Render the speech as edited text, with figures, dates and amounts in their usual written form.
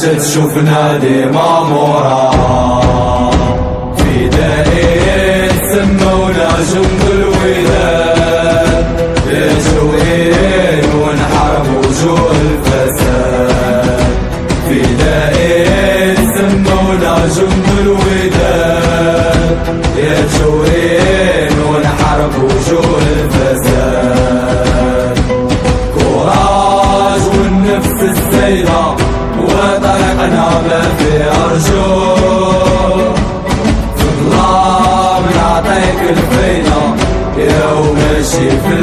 تشوفنا ديما مورا فدائيين سمونا جند الوداد جوعين ونحاربوا جوع الفساد فدائيين سمونا جند الوداد جوعين ونحاربوا جوع الفساد كوراج والنفس الزايدة وطريقنا ما فيه أرجو في الظلام نعطيك الفايدة يا وماشي في